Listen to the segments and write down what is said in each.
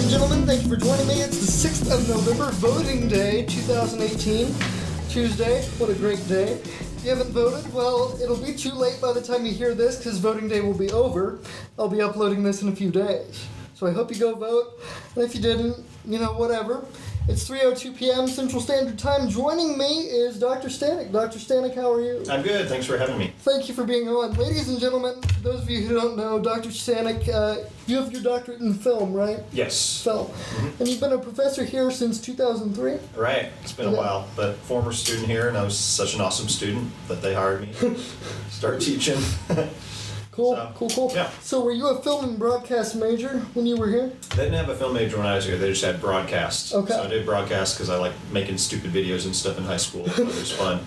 and gentlemen, thank you for joining me. It's the 6th of November, voting day 2018, Tuesday. What a great day. If you haven't voted, well, it'll be too late by the time you hear this because voting day will be over. I'll be uploading this in a few days. So I hope you go vote, and if you didn't, whatever. It's 3:02 p.m. Central Standard Time. Joining me is Dr. Stanek. Dr. Stanek, how are you? I'm good. Thanks for having me. Thank you for being on. Ladies and gentlemen, for those of you who don't know, Dr. Stanek, you have your doctorate in film, right? Yes. Film. Mm-hmm. And you've been a professor here since 2003? Right. It's been a while, but former student here, and I was such an awesome student that they hired me to start teaching. Cool. Yeah. So were you a film and broadcast major when you were here? They didn't have a film major when I was here. They just had broadcast. Okay. So I did broadcast because I liked making stupid videos and stuff in high school. It was fun.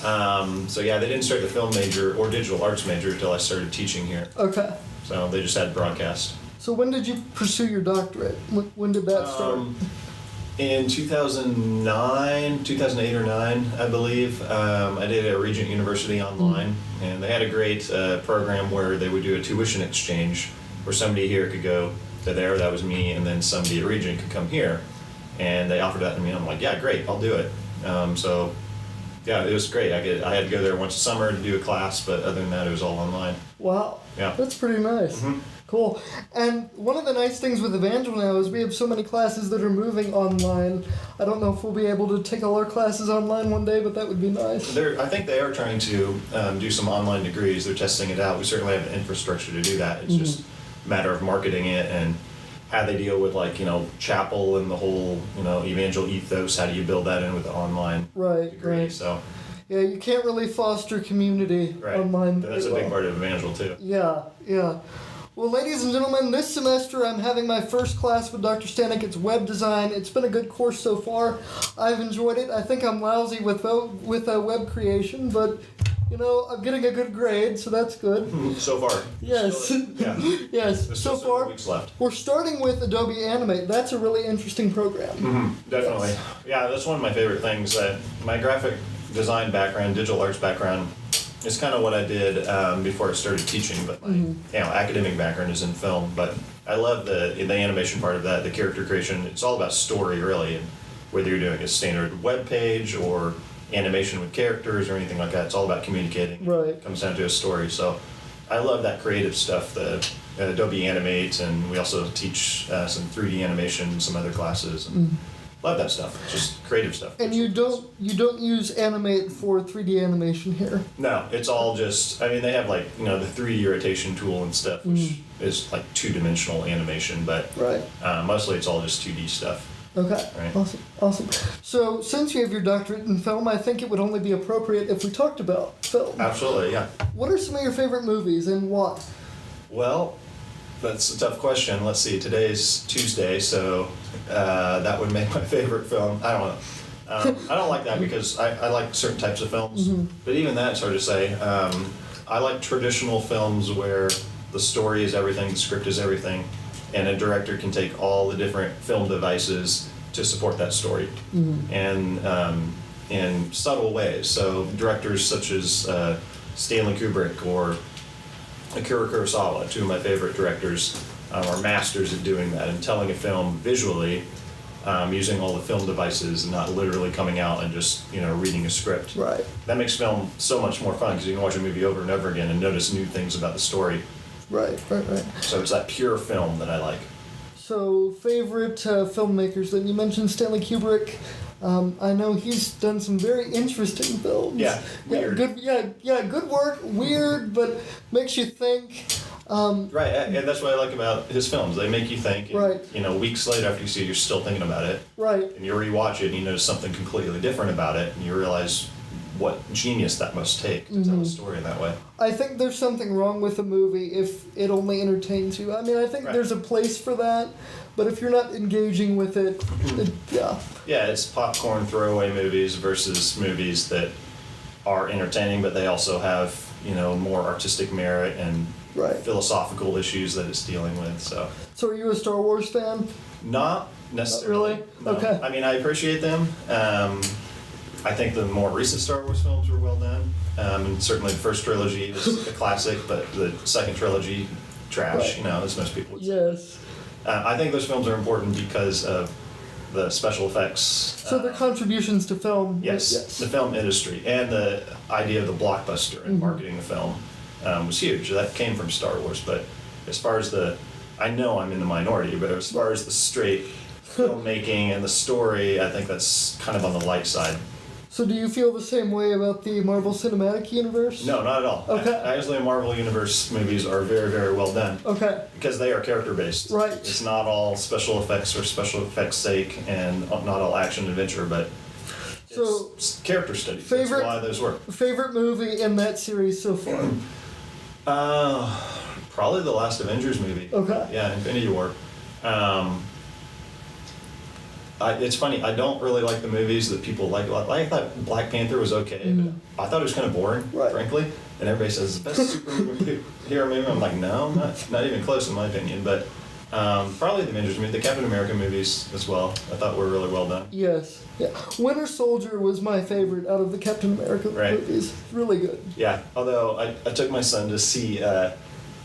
They didn't start the film major or digital arts major until I started teaching here. Okay. So they just had broadcast. So when did you pursue your doctorate? When did that start? In 2008 or 9, I believe, I did it at Regent University online, and they had a great program where they would do a tuition exchange, where somebody here could go to there, that was me, and then somebody at Regent could come here, and they offered that to me, and I'm like, yeah, great, I'll do it. It was great. I had to go there once a summer to do a class, but other than that, it was all online. Wow. Yeah. That's pretty nice. Mm-hmm. Cool. And one of the nice things with Evangel now is we have so many classes that are moving online. I don't know if we'll be able to take all our classes online one day, but that would be nice. I think they are trying to do some online degrees. They're testing it out. We certainly have the infrastructure to do that. It's just a matter of marketing it and how they deal with chapel and the whole, Evangel ethos. How do you build that in with the online degree? Right. So. Yeah, you can't really foster community online. That's a big part of Evangel too. Yeah. Well, ladies and gentlemen, this semester I'm having my first class with Dr. Stanek. It's web design. It's been a good course so far. I've enjoyed it. I think I'm lousy with web creation, but I'm getting a good grade, so that's good. So far. Yes. Yeah. Yes. There's so still far, weeks left. We're starting with Adobe Animate. That's a really interesting program. Mm-hmm. Definitely. Yes. Yeah, that's one of my favorite things. My graphic design background, digital arts background, is kind of what I did before I started teaching, but my academic background is in film. But I love the animation part of that, the character creation. It's all about story, really, and whether you're doing a standard web page or animation with characters or anything like that, it's all about communicating. Right. It comes down to a story. So I love that creative stuff, the Adobe Animate, and we also teach some 3D animation, some other classes. And love that stuff. It's just creative stuff. And you don't use Animate for 3D animation here? No, it's all just, they have the 3D rotation tool and stuff, which is like 2-dimensional animation, but mostly it's all just 2D stuff. Okay, right. Awesome. So since you have your doctorate in film, I think it would only be appropriate if we talked about film. Absolutely, yeah. What are some of your favorite movies and why? Well, that's a tough question. Let's see, today's Tuesday, so that would make my favorite film. I don't know. I don't like that because I like certain types of films, but even that, it's hard to say. I like traditional films where the story is everything, the script is everything, and a director can take all the different film devices to support that story, and in subtle ways. So directors such as Stanley Kubrick or Akira Kurosawa, two of my favorite directors, are masters at doing that and telling a film visually, using all the film devices and not literally coming out and just reading a script. Right. That makes film so much more fun because you can watch a movie over and over again and notice new things about the story. Right. So it's that pure film that I like. So favorite filmmakers? Then you mentioned Stanley Kubrick. I know he's done some very interesting films. Yeah, weird. Good work. Weird, but makes you think. Right, and that's what I like about his films. They make you think. And, right. Weeks later after you see it, you're still thinking about it. Right. And you rewatch it and you notice something completely different about it, and you realize what genius that must take to tell a story in that way. I think there's something wrong with a movie if it only entertains you. I think there's a place for that, but if you're not engaging with it, yeah. Yeah, it's popcorn throwaway movies versus movies that are entertaining, but they also have, more artistic merit and philosophical issues that it's dealing with. So are you a Star Wars fan? Not necessarily. Not really? Okay. I appreciate them. I think the more recent Star Wars films were well done. And certainly the first trilogy is a classic, but the second trilogy, trash, as most people would say. Yes. I think those films are important because of the special effects. So their contributions to film. Yes, the film industry and the idea of the blockbuster and marketing the film was huge. That came from Star Wars, but as far as I know I'm in the minority, but as far as the straight filmmaking and the story, I think that's kind of on the light side. So do you feel the same way about the Marvel Cinematic Universe? No, not at all. Okay. Actually, Marvel Universe movies are very, very well done. Okay. Because they are character based. Right. It's not all special effects for special effects' sake, and not all action adventure, but So, it's character studies. favorite- That's why those work. Favorite movie in that series so far? Probably the last Avengers movie. Okay. Yeah, Infinity War. It's funny, I don't really like the movies that people like. I thought Black Panther was okay, but I thought it was kind of boring, Right. frankly. And everybody says it's the best superhero movie. I'm like, no, not even close in my opinion. But probably the Avengers movie, the Captain America movies as well. I thought were really well done. Yes. Yeah. Winter Soldier was my favorite out of the Captain America Right. movies. Really good. Yeah, although I took my son to see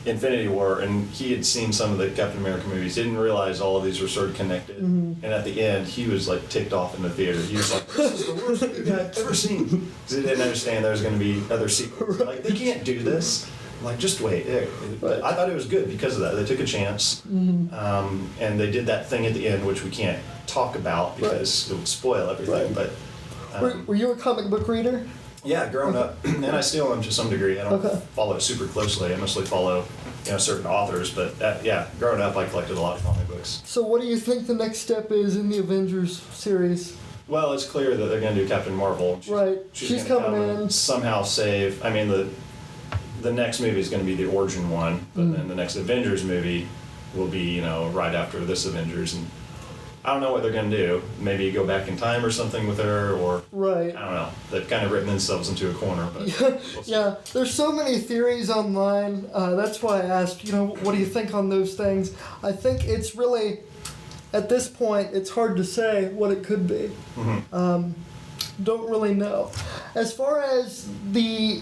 Infinity War, and he had seen some of the Captain America movies, didn't realize all of these were sort of connected. And at the end, he was like ticked off in the theater. He was like, this is the worst movie I've ever seen. Because he didn't understand there was going to be other sequels. Like, they can't do this. I'm like, just wait. But I thought it was good because of that. They took a chance. And they did that thing at the end, which we can't talk about because it would spoil everything. Right. But Were you a comic book reader? yeah, growing up, and I still am to some degree. I don't Okay. follow it super closely. I mostly follow, certain authors. But yeah, growing up, I collected a lot of comic books. So what do you think the next step is in the Avengers series? Well, it's clear that they're going to do Captain Marvel. Right. She's gonna coming come and in. somehow save. I mean, the next movie is going to be the origin one, but then the next Avengers movie will be, right after this Avengers, and I don't know what they're going to do. Maybe go back in time or something with her, or Right. I don't know. They've kind of written themselves into a corner, but we'll see. Yeah, there's so many theories online. That's why I asked, what do you think on those things? I think it's really, at this point, it's hard to say what it could be. Don't really know. As far as the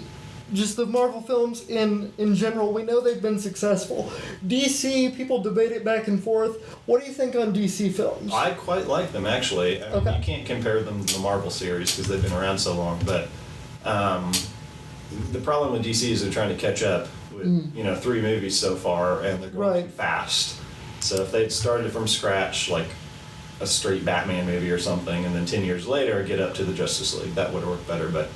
Marvel films in general, we know they've been successful. DC, people debate it back and forth. What do you think on DC films? I quite like them, actually. I mean, Okay. you can't compare them to the Marvel series because they've been around so long, but the problem with DC is they're trying to catch up with 3 movies so far, and they're going Right. too fast. So if they'd started from scratch, like a straight Batman movie or something, and then 10 years later get up to the Justice League, that would have worked better. But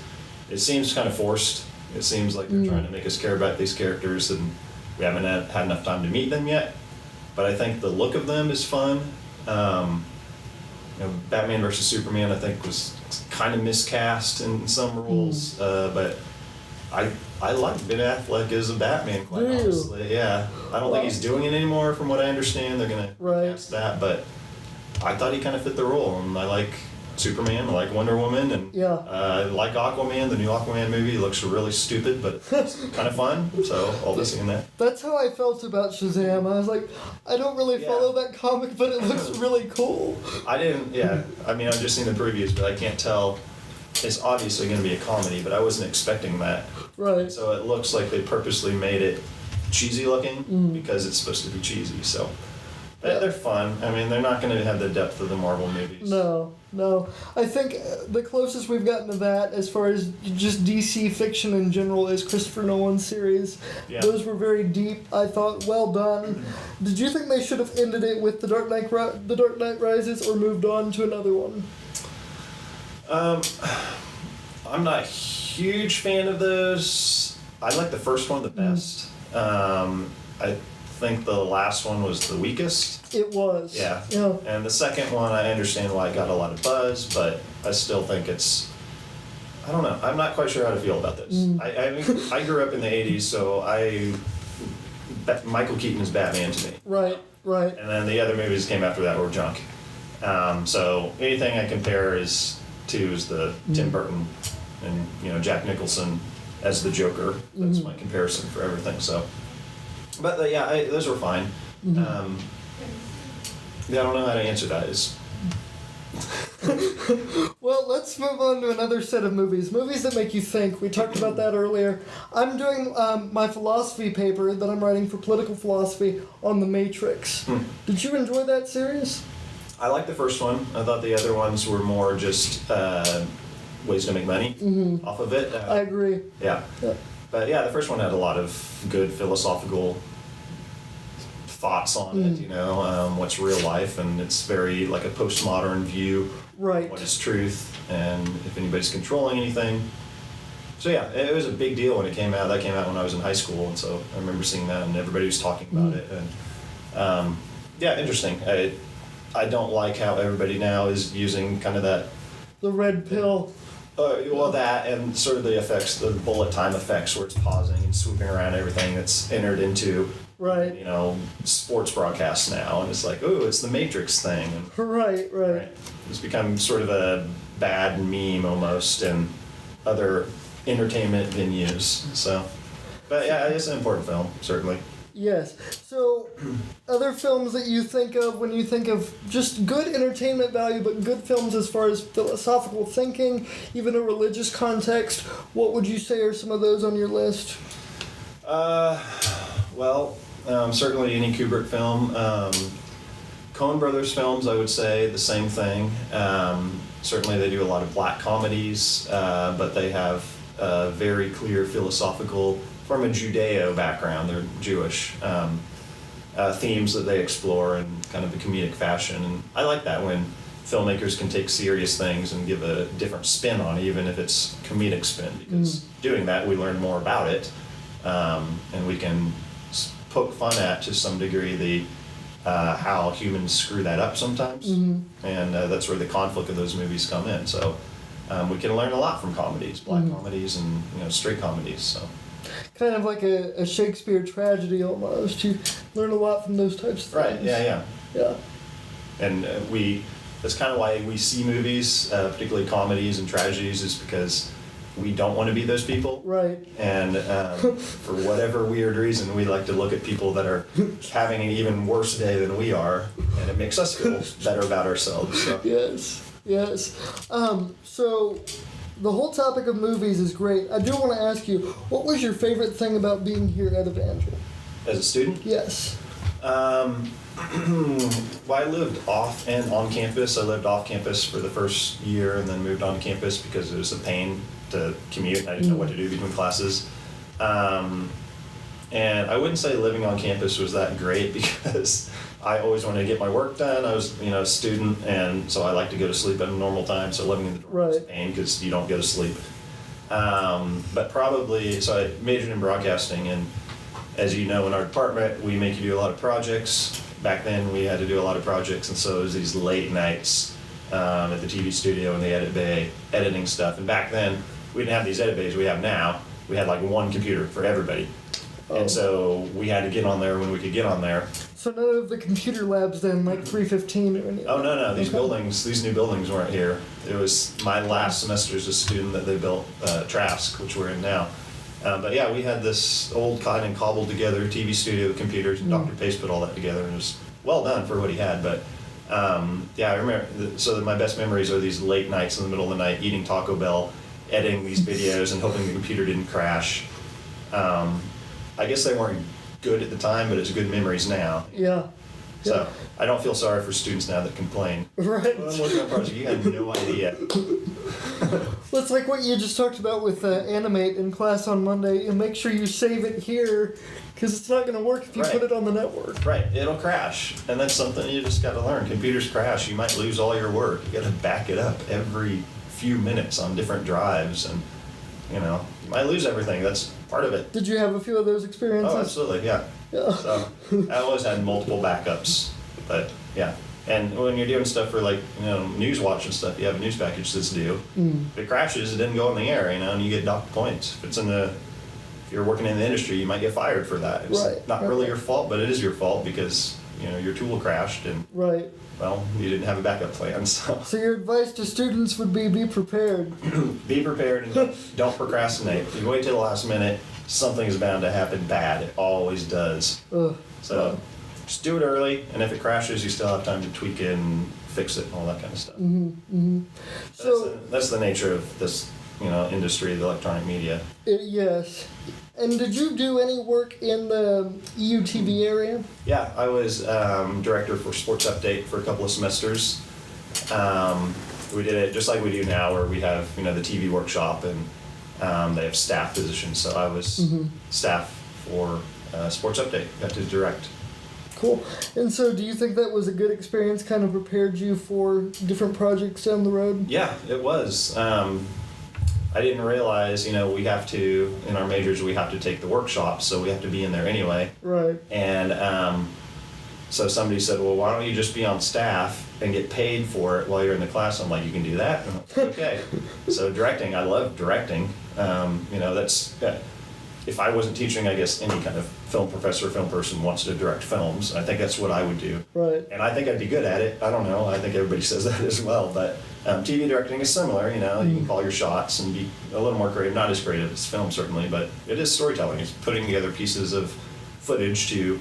it seems kind of forced. It seems like they're trying to make us care about these characters, and we haven't had enough time to meet them yet. But I think the look of them is fun. Batman versus Superman, I think, was kind of miscast in some roles, but I like Ben Affleck as a Batman, quite Do you? honestly. Yeah, I don't think he's doing it anymore, from what I understand. They're gonna Right. cast that, but I thought he kind of fit the role, and I like Superman, I like Wonder Woman, and Yeah. I like Aquaman. The new Aquaman movie looks really stupid, but it's kind of fun, so I'll be seeing that. That's how I felt about Shazam. I was like, I don't really Yeah. follow that comic, but it looks really cool. I didn't, yeah. I mean, I've just seen the previews, but I can't tell. It's obviously going to be a comedy, but I wasn't expecting that. Right. So it looks like they purposely made it cheesy looking because it's supposed to be cheesy. So they're fun. I mean, they're not going to have the depth of the Marvel movies. No. I think the closest we've gotten to that, as far as just DC fiction in general, is Christopher Nolan's series. Yeah. Those were very deep. I thought, well done. Did you think they should have ended it with The Dark Knight Rises, or moved on to another one? I'm not a huge fan of those. I like the first one the best. I think the last one was the weakest. It was. Yeah. Yeah. And the second one, I understand why it got a lot of buzz, but I still think it's. I don't know. I'm not quite sure how to feel about this. I grew up in the '80s, so Michael Keaton is Batman to me. Right. And then the other movies that came after that were junk. So anything I compare is the Tim Burton and Jack Nicholson as the Joker. That's my comparison for everything. So, but those were fine. I don't know how to answer that. Well, let's move on to another set of movies. Movies that make you think. We talked about that earlier. I'm doing my philosophy paper that I'm writing for political philosophy on The Matrix. Did you enjoy that series? I liked the first one. I thought the other ones were more just ways to make money off of it. I agree. Yeah. But yeah, the first one had a lot of good philosophical thoughts on it, you know, what's real life, and it's very like a postmodern view. Right. What is truth, and if anybody's controlling anything. So yeah, it was a big deal when it came out. That came out when I was in high school, and so I remember seeing that, and everybody was talking about it. And yeah, interesting. I don't like how everybody now is using kind of that. The red pill. Well, that and sort of the effects, the bullet time effects, where it's pausing and swooping around everything that's entered into, Right. you know, sports broadcasts now, and it's like, oh, it's the Matrix thing. And, Right. it's become sort of a bad meme almost in other entertainment venues. So, but yeah, it's an important film, certainly. Yes. So, other films that you think of when you think of just good entertainment value, but good films as far as philosophical thinking, even a religious context, what would you say are some of those on your list? Well, certainly any Kubrick film. Coen Brothers films, I would say the same thing. Certainly they do a lot of black comedies, but they have a very clear philosophical, from a Judeo background, they're Jewish, themes that they explore in kind of a comedic fashion. And I like that when filmmakers can take serious things and give a different spin on it, even if it's comedic spin, because doing that we learn more about it, and we can poke fun at, to some degree, the how humans screw that up sometimes, and that's where the conflict of those movies come in. So we can learn a lot from comedies, black comedies, and straight comedies. So Kind of like a Shakespeare tragedy almost. You learn a lot from those types of things. right, yeah. Yeah. And that's kind of why we see movies, particularly comedies and tragedies, is because we don't want to be those people. Right. And for whatever weird reason, we like to look at people that are having an even worse day than we are, and it makes us feel better about ourselves. So. Yes. So the whole topic of movies is great. I do want to ask you, what was your favorite thing about being here at Evangel? As a student? Yes. Well, I lived off and on campus. I lived off campus for the first year and then moved on campus because it was a pain to commute. I didn't know what to do between classes. And I wouldn't say living on campus was that great because I always wanted to get my work done. I was, a student, and so I like to go to sleep at a normal time. So living in the dorm was a pain because you don't go to sleep. But probably, so I majored in broadcasting, and as you know, in our department, we make you do a lot of projects. Back then, we had to do a lot of projects, and so it was these late nights at the TV studio in the edit bay, editing stuff. And back then, we didn't have these edit bays we have now. We had like one computer for everybody. And so we had to get on there when we could get on there. So none of the computer labs then, like 315 or anything? Oh, no. These new buildings weren't here. It was my last semester as a student that they built Trask, which we're in now. But yeah, we had this old kind of cobbled together TV studio with computers, and Dr. Pace put all that together, and it was well done for what he had. But yeah, I remember, so my best memories are these late nights in the middle of the night, eating Taco Bell, editing these videos, and hoping the computer didn't crash. I guess they weren't good at the time, but it's good memories now. Yeah. So I don't feel sorry for students now that complain. Right. Well, I'm working on a project. You have no idea. Well, it's like what you just talked about with Animate in class on Monday. And make sure you save it here, because it's not going to work if you put it on the network. Right. It'll crash, and that's something you just got to learn. Computers crash. You might lose all your work. You got to back it up every few minutes on different drives, and you might lose everything. That's part of it. Did you have a few of those experiences? Oh, absolutely, yeah. So I always had multiple backups, but yeah. And when you're doing stuff for like news watch and stuff, you have a news package that's due. If it crashes, it didn't go in the air, and you get docked points. If you're working in the industry, you might get fired for that. It's not really your fault, but it is your fault because your tool crashed and well, you didn't have a backup plan. So your advice to students would be prepared. Be prepared and don't procrastinate. If you wait till the last minute, something is bound to happen bad. It always does. So just do it early, and if it crashes, you still have time to tweak it and fix it and all that kind of stuff. So That's the nature of this, industry, the electronic media. yes. And did you do any work in the EUTV area? Yeah, I was director for Sports Update for a couple of semesters. We did it just like we do now, where we have the TV workshop, and they have staff positions. So I was staff for Sports Update. Got to direct. Cool. And so, do you think that was a good experience? Kind of prepared you for different projects down the road? Yeah, it was. I didn't realize, we have to, in our majors, we have to take the workshops, so we have to be in there anyway. Right. And so somebody said, well, why don't you just be on staff and get paid for it while you're in the class? I'm like, you can do that? I'm like, okay. So directing, I love directing. That's, if I wasn't teaching, I guess any kind of film professor, film person wants to direct films. I think that's what I would do. Right. And I think I'd be good at it. I don't know. I think everybody says that as well. But TV directing is similar. You can call your shots and be a little more creative. Not as creative as film, certainly, but it is storytelling. It's putting together pieces of footage to,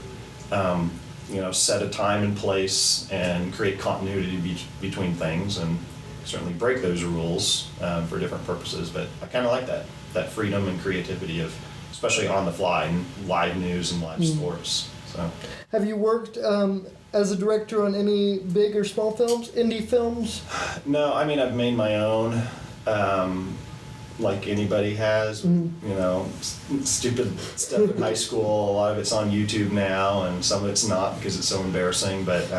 set a time and place and create continuity between things, and certainly break those rules for different purposes. But I kind of like that freedom and creativity of, especially on the fly, and live news and live sports. So, have you worked as a director on any big or small films, indie films? No, I mean, I've made my own, like anybody has. Stupid stuff in high school. A lot of it's on YouTube now, and some of it's not because it's so embarrassing. But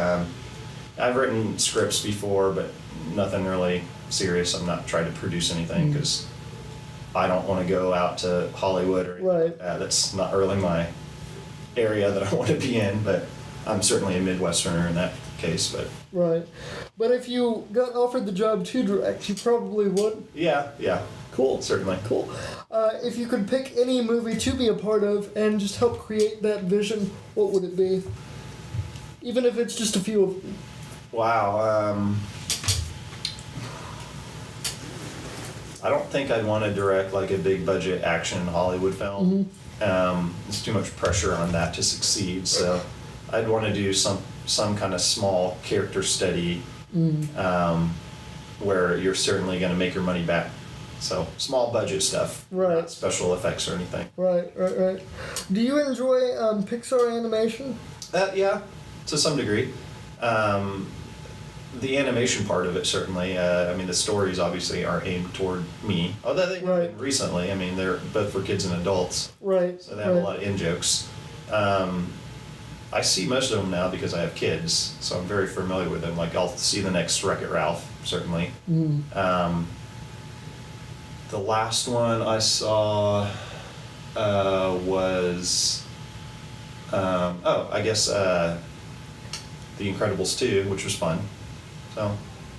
I've written scripts before, but nothing really serious. I'm not trying to produce anything because I don't want to go out to Hollywood or anything like that. That's not really my area that I want to be in, but I'm certainly a Midwesterner in that case. But right. But if you got offered the job to direct, you probably would. Yeah. Cool. Certainly. Cool. If you could pick any movie to be a part of and just help create that vision, what would it be? Even if it's just a few of them. Wow. I don't think I'd want to direct like a big budget action Hollywood film. There's too much pressure on that to succeed. So I'd want to do some kind of small character study where you're certainly going to make your money back. So small budget stuff, not special effects or anything. Right. Do you enjoy Pixar animation? Yeah, to some degree. The animation part of it, certainly. The stories obviously are aimed toward me. Although they have been recently. They're both for kids and adults. Right. So they have a lot of in-jokes. I see most of them now because I have kids, so I'm very familiar with them. Like, I'll see the next Wreck-It Ralph, certainly. The last one I saw was, I guess, The Incredibles 2, which was fun. So,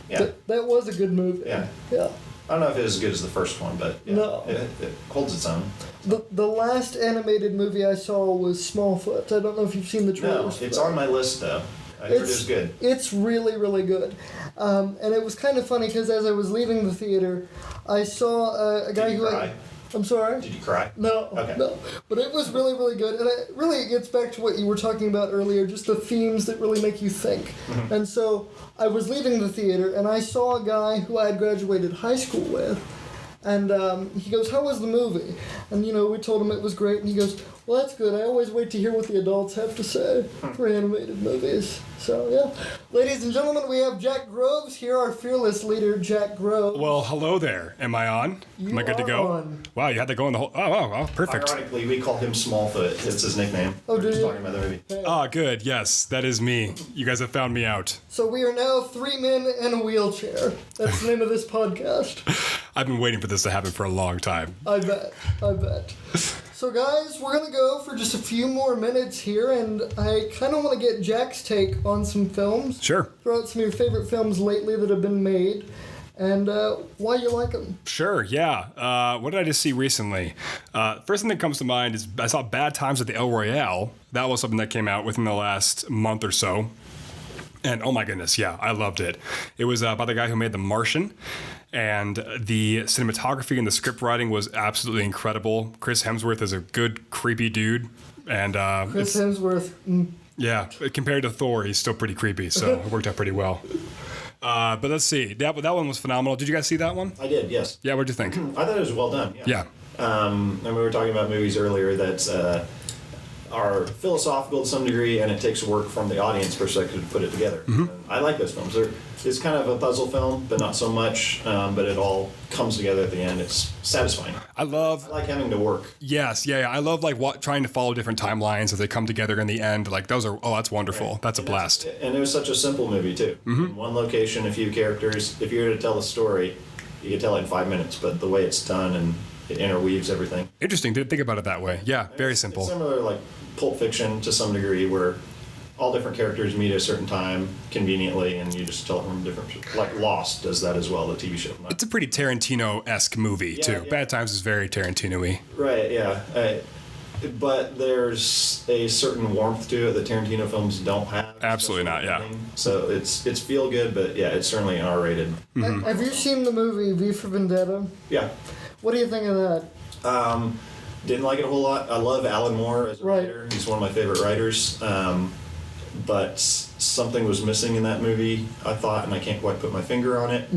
yeah. That was a good movie. Yeah. Yeah. I don't know if it was as good as the first one, but yeah, No. it holds its own. The last animated movie I saw was Smallfoot. I don't know if you've seen the trailers. No, it's on my list though. I heard it was good. It's really, really good. And it was kind of funny because as I was leaving the theater, I saw a guy Did you cry? I'm sorry? Did you cry? No, Okay. no. But it was really, really good. And it gets back to what you were talking about earlier, just the themes that really make you think. And so I was leaving the theater, and I saw a guy who I had graduated high school with. And he goes, "How was the movie?" And, we told him it was great. And he goes, "Well, that's good. I always wait to hear what the adults have to say for animated movies." So, yeah. Ladies and gentlemen, we have Jack Groves here, our fearless leader, Jack Groves. Well, hello there. Am I on? Am I good to go? On. Wow, you had that going the whole... Oh, wow, perfect. Ironically, we call him Smallfoot. It's his nickname. Oh, we were do just you? talking about the movie. Ah, good. Yes, that is me. You guys have found me out. So we are now 3 men in a wheelchair. That's the name of this podcast. I've been waiting for this to happen for a long time. I bet. So guys, we're going to go for just a few more minutes here, and I kind of want to get Jack's take on some films. Sure. Throw out some of your favorite films lately that have been made, and why you like them. Sure, yeah. What did I just see recently? First thing that comes to mind is I saw Bad Times at the El Royale. That was something that came out within the last month or so. And oh my goodness, yeah, I loved it. It was by the guy who made The Martian. And the cinematography and the script writing was absolutely incredible. Chris Hemsworth is a good, creepy dude. And Chris Hemsworth, Yeah, compared to Thor, he's still pretty creepy, so it worked out pretty well. But let's see. That one was phenomenal. Did you guys see that one? I did, yes. Yeah, what'd you think? I thought it was well done. Yeah. And we were talking about movies earlier that are philosophical to some degree, and it takes work from the audience perspective to put it together. And I like those films. It's kind of a puzzle film, but not so much. But it all comes together at the end. It's satisfying. I like having to work. Yes, yeah. I love trying to follow different timelines as they come together in the end. Like those are, that's wonderful. Right. That's a blast. And it was such a simple movie too. In one location, a few characters. If you were to tell a story, you could tell it in 5 minutes. But the way it's done and it interweaves everything. Interesting. Didn't think about it that way. Yeah, very simple. It's similar like Pulp Fiction to some degree, where all different characters meet at a certain time conveniently, and you just tell it from different. Like Lost does that as well, the TV show. It's a pretty Tarantino-esque movie too. Yeah. Bad Times is very Tarantino-y. Right. Yeah. But there's a certain warmth to it that Tarantino films don't have. Absolutely not. Yeah. So it's feel good, but yeah, it's certainly R-rated. Have you seen the movie V for Vendetta? Yeah. What do you think of that? Didn't like it a whole lot. I love Alan Moore as a writer. He's one of my favorite writers. But something was missing in that movie, I thought, and I can't quite put my finger on it.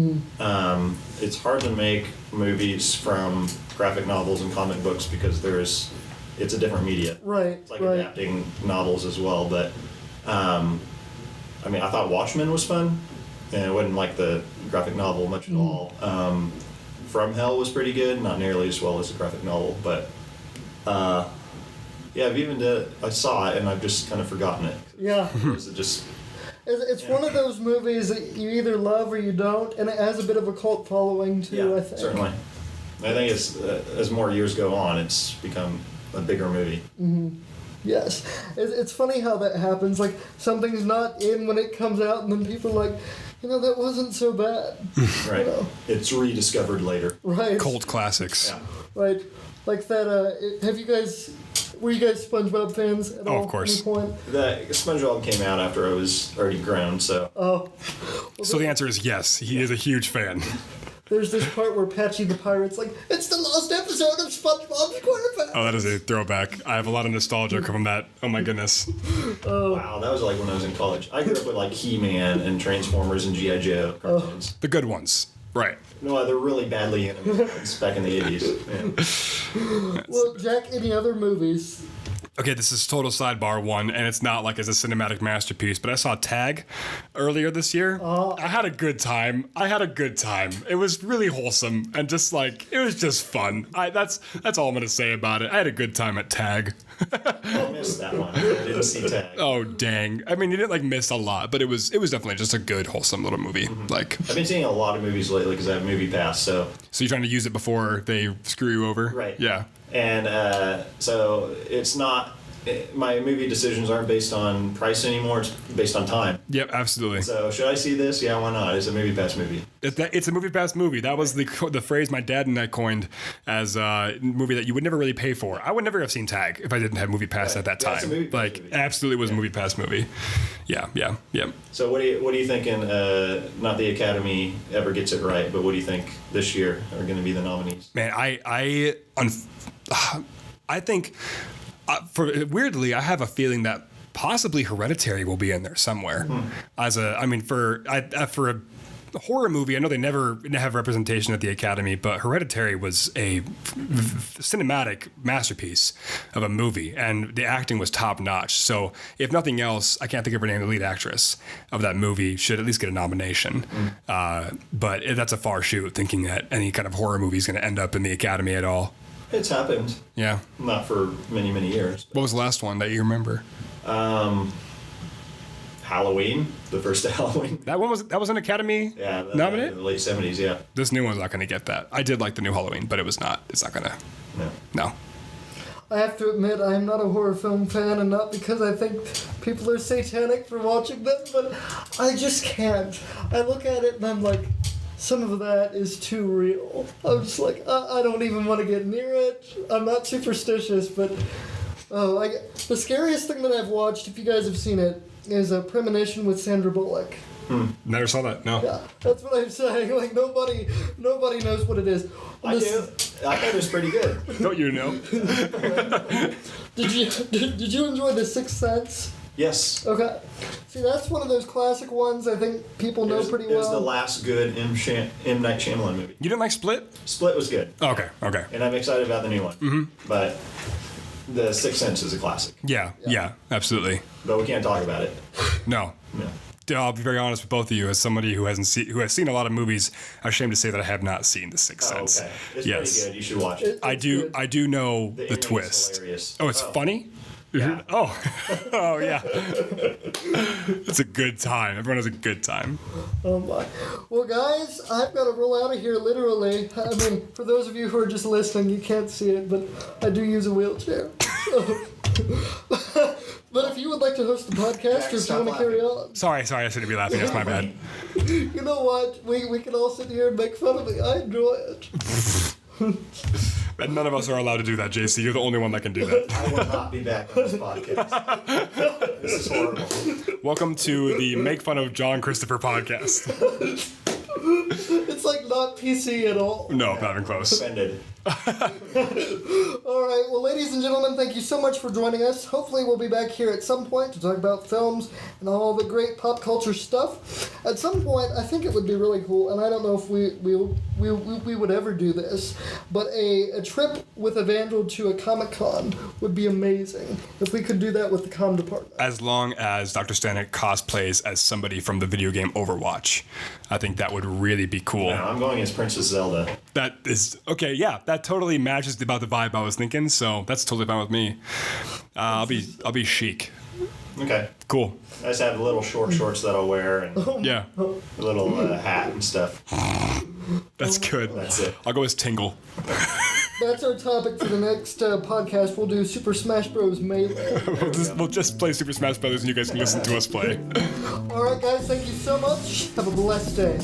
It's hard to make movies from graphic novels and comic books because it's a different media. Right. It's like adapting novels as well. But I thought Watchmen was fun, and it wasn't like the graphic novel much at all. From Hell was pretty good, not nearly as well as the graphic novel, but I saw it and I've just kind of forgotten it. Yeah. It's one of those movies that you either love or you don't, and it has a bit of a cult following too, I think. Certainly. I think as more years go on, it's become a bigger movie. Yes. It's funny how that happens. Like, something's not in when it comes out, and then people are like, that wasn't so bad. Right. It's rediscovered later. Right. Cult classics. Yeah. Right. Like that, were you guys SpongeBob fans at all? Of course. At any point? The SpongeBob came out after I was already grown, so. Oh. So the answer is yes. He is a huge fan. There's this part where Patchy the Pirate's like, it's the last episode of SpongeBob SquarePants. Oh, that is a throwback. I have a lot of nostalgia from that. Oh my goodness. Wow, that was like when I was in college. I grew up with like He-Man and Transformers and G.I. Joe cartoons. The good ones. Right. No, they're really badly animated back in the 80s. Yeah. Well, Jack, any other movies? Okay, this is total sidebar one, and it's not like it's a cinematic masterpiece, but I saw Tag earlier this year. I had a good time. It was really wholesome and just like, it was just fun. That's all I'm going to say about it. I had a good time at Tag. I missed that one. I didn't see Tag. Oh, dang. I mean, you didn't like miss a lot, but it was definitely just a good, wholesome little movie. Like, I've been seeing a lot of movies lately because I have Movie Pass, so. So you're trying to use it before they screw you over? Right. Yeah. And so it's not, my movie decisions aren't based on price anymore, it's based on time. Yep, absolutely. So should I see this? Yeah, why not? It's a Movie Pass movie. It's a Movie Pass movie. That was the phrase my dad and I coined as a movie that you would never really pay for. I would never have seen Tag if I didn't have Movie Pass at that Yeah, it's a time. Movie Pass Like, movie. absolutely was a Movie Pass movie. Yeah. So what are you thinking, not the Academy ever gets it right, but what do you think this year are going to be the nominees? Man, I think, weirdly, I have a feeling that possibly Hereditary will be in there somewhere. For a horror movie, I know they never have representation at the Academy, but Hereditary was a cinematic masterpiece of a movie, and the acting was top notch. So, if nothing else, I can't think of her name. The lead actress of that movie should at least get a nomination. But that's a far shoot, thinking that any kind of horror movie is going to end up in the Academy at all. It's happened. Yeah. Not for many, many years. What was the last one that you remember? Halloween, the first Halloween. That was an Academy nominated? In the late 70s, yeah. This new one's not going to get that. I did like the new Halloween, but it's not going to. No. I have to admit, I am not a horror film fan, and not because I think people are satanic for watching them, but I just can't. I look at it and I'm like, some of that is too real. I'm just like, I don't even want to get near it. I'm not superstitious, but the scariest thing that I've watched, if you guys have seen it, is A Premonition with Sandra Bullock. Never saw that. No. Yeah, that's what I'm saying. Like, nobody knows what it is. I do. I thought it was pretty good. Don't you know? Did you enjoy The Sixth Sense? Yes. Okay. See, that's one of those classic ones I think people know pretty well. It was the last good M. Night Shyamalan movie. You didn't like Split? Split was good. Okay. And I'm excited about the new one. Mm-hmm. But The Sixth Sense is a classic. Yeah, absolutely. But we can't talk about it. No. I'll be very honest with both of you. As somebody who has seen a lot of movies, I'm ashamed to say that I have not seen The Sixth Sense. Okay. It's pretty good. You should watch it. I do know the ending twist. is hilarious. Oh, it's funny? Yeah. Oh. Oh, yeah. It's a good time. Everyone has a good time. Oh my. Well, guys, I've got to roll out of here literally. I mean, for those of you who are just listening, you can't see it, but I do use a wheelchair. But if you would like to host the podcast, or if you want to carry on, Sorry, I shouldn't be laughing. That's my bad. you know what? We can all sit here and make fun of me. I enjoy it. And none of us are allowed to do that, JC. You're the only one that can do that. I will not be back on this podcast. This is horrible. Welcome to the Make Fun of John Christopher podcast. It's like not PC at all. No, not even close. Offended. All right, well, ladies and gentlemen, thank you so much for joining us. Hopefully we'll be back here at some point to talk about films and all the great pop culture stuff. At some point, I think it would be really cool, and I don't know if we would ever do this, but a trip with Evangel to a Comic-Con would be amazing if we could do that with the comm department. As long as Dr. Stanek cosplays as somebody from the video game Overwatch. I think that would really be cool. No, I'm going as Princess Zelda. That is, okay, yeah, that totally matches about the vibe I was thinking, so that's totally fine with me. I'll be chic. Okay. Cool. I just have little short shorts that I'll wear and Yeah, a little hat and stuff. that's good. That's it. I'll go as Tingle. That's our topic for the next podcast. We'll do Super Smash Bros. Melee. We'll just play Super Smash Brothers and you guys can listen to us play. All right, guys, thank you so much. Have a blessed day.